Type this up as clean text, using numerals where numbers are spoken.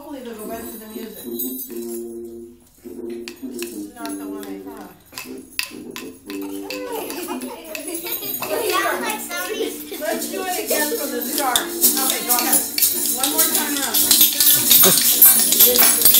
hopefully they'll go back to the music. This is not the one I thought. Let's do it again from the start. Okay, go ahead. One more time around.